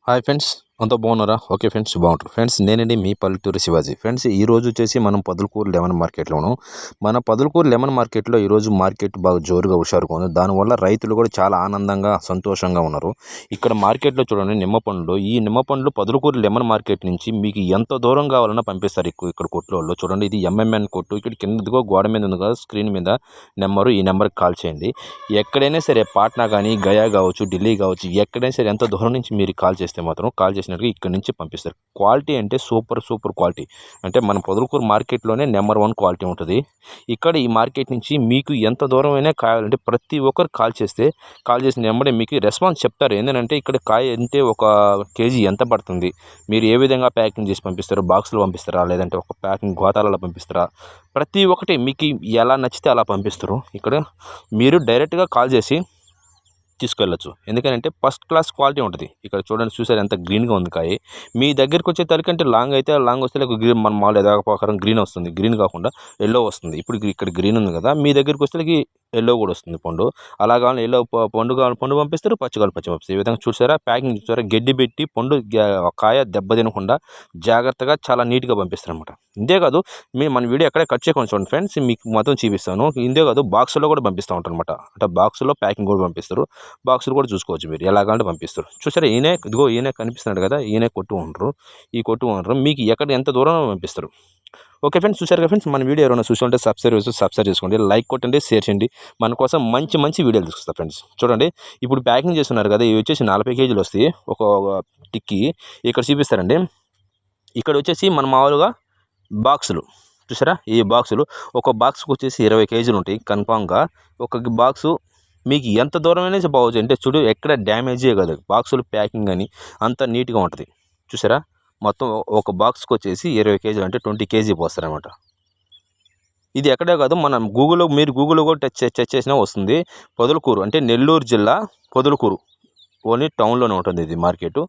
Hi friends, అంతా బాగున్నారా? Okay friends, బాగుంటారు ఫ్రెండ్స్. నేనండి మీ పల్లెటూరు శివాజీ. ఫ్రెండ్స్, ఈ రోజు వచ్చేసి మనం పొదలకూరు లెమన్ మార్కెట్లోను. మన పొదలకూరు లెమన్ మార్కెట్లో ఈరోజు మార్కెట్ బాగా జోరుగా హుషారుగా ఉంది. దానివల్ల రైతులు కూడా చాలా ఆనందంగా సంతోషంగా ఉన్నారు. ఇక్కడ మార్కెట్లో చూడండి, నిమ్మపండ్లు. ఈ నిమ్మపండ్లు పొదలకూరు లెమన్ మార్కెట్ నుంచి మీకు ఎంత దూరం కావాలన్నా పంపిస్తారు. ఇక్కడ కొట్లో చూడండి, ఇది ఎంఎంఎన్ కొట్టు. ఇక్కడ కిందదిగో గోడ మీద ఉంది కదా, స్క్రీన్ మీద నెంబరు. ఈ నెంబర్కి కాల్ చేయండి. ఎక్కడైనా సరే, పాట్నా కానీ, గయా కావచ్చు, ఢిల్లీ కావచ్చు, ఎక్కడైనా సరే ఎంత దూరం నుంచి మీరు కాల్ చేస్తే మాత్రం కాల్ చేసినట్టుగా ఇక్కడ నుంచి పంపిస్తారు. క్వాలిటీ అంటే సూపర్ క్వాలిటీ. అంటే మన పొదలకూరు మార్కెట్లోనే నెంబర్ 1 క్వాలిటీ ఉంటుంది. ఇక్కడ ఈ మార్కెట్ నుంచి మీకు ఎంత దూరం అయినా కావాలంటే ప్రతి ఒక్కరు కాల్ చేసిన వెంబడే మీకు రెస్పాన్స్ చెప్తారు. ఏంటంటే ఇక్కడ కాయ అంటే ఒక కేజీ ఎంత పడుతుంది, మీరు ఏ విధంగా ప్యాకింగ్ చేసి పంపిస్తారు, బాక్స్లో పంపిస్తారా లేదంటే ఒక ప్యాకింగ్ గోతాలలో పంపిస్తారా, ప్రతి ఒక్కటి మీకు ఎలా నచ్చితే అలా పంపిస్తారు. ఇక్కడ మీరు డైరెక్ట్గా కాల్ చేసి తీసుకెళ్ళచ్చు. ఎందుకంటే ఫస్ట్ క్లాస్ క్వాలిటీ ఉంటుంది. ఇక్కడ చూడండి, చూసారు ఎంత గ్రీన్గా ఉంది కాయ. మీ దగ్గరికి వచ్చే తలకంటే లాంగ్ అయితే లాంగ్ వస్తే గ్రీన్, మన మామూలు ప్రకారం గ్రీన్ వస్తుంది. గ్రీన్ కాకుండా ఎల్లో వస్తుంది. ఇప్పుడు ఇక్కడ గ్రీన్ ఉంది కదా, మీ దగ్గరికి వస్తే ఎల్లో కూడా వస్తుంది పండు. అలా కావాలి ఎల్లో పండు కావాలి పండు పంపిస్తారు, పచ్చి కావాలి పచ్చి పంపిస్తారు. ఈ విధంగా చూసారా, ప్యాకింగ్ చూసారా, గడ్డి పెట్టి పండు కాయ దెబ్బ తినకుండా జాగ్రత్తగా చాలా నీట్గా పంపిస్తారు అనమాట. ఇంతే కాదు, మన వీడియో ఎక్కడే కట్ చేయకుండా చూడండి ఫ్రెండ్స్, మీకు మొత్తం చూపిస్తాను. ఇంతే కాదు, బాక్స్లో కూడా పంపిస్తూ ఉంటారు అనమాట. అంటే బాక్స్లో ప్యాకింగ్ కూడా పంపిస్తారు. బాక్సులు కూడా చూసుకోవచ్చు, మీరు ఎలాగంటే పంపిస్తారు. చూసారా, ఈయనే కనిపిస్తున్నాడు కదా, ఈయనే కొట్టు ఉండరు. ఈ కొట్టు ఉండరు మీకు ఎక్కడ ఎంత దూరం పంపిస్తారు. ఓకే ఫ్రెండ్స్, చూసారు కదా ఫ్రెండ్స్, మన వీడియో ఎవరైనా చూసుకుంటే సబ్స్క్రైబ్ చేసుకోండి, లైక్ కొట్టండి, షేర్ చేయండి. మన కోసం మంచి వీడియోలు తీసుకొస్తా ఫ్రెండ్స్. చూడండి, ఇప్పుడు ప్యాకింగ్ చేస్తున్నారు కదా, ఇవి వచ్చేసి 40 కేజీలు వస్తాయి ఒక టిక్కి. ఇక్కడ చూపిస్తారండి. ఇక్కడ వచ్చేసి మన మామూలుగా బాక్సులు చూసారా, ఈ బాక్సులు ఒక బాక్స్కి వచ్చేసి 20 కేజీలు ఉంటాయి కన్ఫామ్గా. ఒక బాక్సు మీకు ఎంత దూరమైనా పోవచ్చు. అంటే చూడు, ఎక్కడ డ్యామేజే కాదు, బాక్సులు ప్యాకింగ్ అని అంత నీట్గా ఉంటుంది. చూసారా, మొత్తం ఒక బాక్స్కి వచ్చేసి 20 కేజీలు అంటే 20 కేజీ పోస్తారనమాట. ఇది ఎక్కడే కాదు, మనం మీరు గూగుల్లో కూడా టచ్ చేసినా వస్తుంది. పొదలకూరు అంటే నెల్లూరు జిల్లా పొదలకూరు ఓన్లీ టౌన్లోనే ఉంటుంది ఇది మార్కెట్.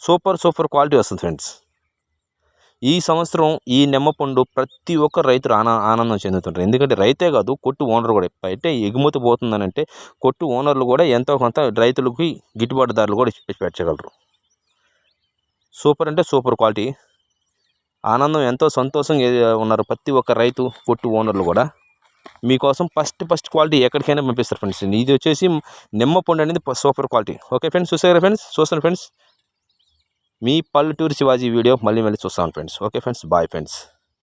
సూపర్ క్వాలిటీ వస్తుంది ఫ్రెండ్స్. ఈ సంవత్సరం ఈ నిమ్మపండు ప్రతి ఒక్క రైతు ఆనందం చెందుతుంటారు. ఎందుకంటే రైతే కాదు, కొట్టు ఓనర్ కూడా. అయితే ఎగుమతి పోతుందని అంటే కొట్టు ఓనర్లు కూడా ఎంతో కొంత రైతులకి గిట్టుబాటు ధరలు కూడా పెట్టగలరు. సూపర్ అంటే సూపర్ క్వాలిటీ. ఆనందం ఎంతో సంతోషంగా ఉన్నారు ప్రతి ఒక్క రైతు, కొట్టు ఓనర్లు కూడా. మీకోసం ఫస్ట్ క్వాలిటీ ఎక్కడికైనా పంపిస్తారు ఫ్రెండ్స్. ఇది వచ్చేసి నిమ్మపండు అనేది సూపర్ క్వాలిటీ. ఓకే ఫ్రెండ్స్, చూస్తాను ఫ్రెండ్స్. మీ పల్లెటూరు శివాజీ వీడియో మళ్ళీ చూస్తాను friends. Okay friends, bye friends.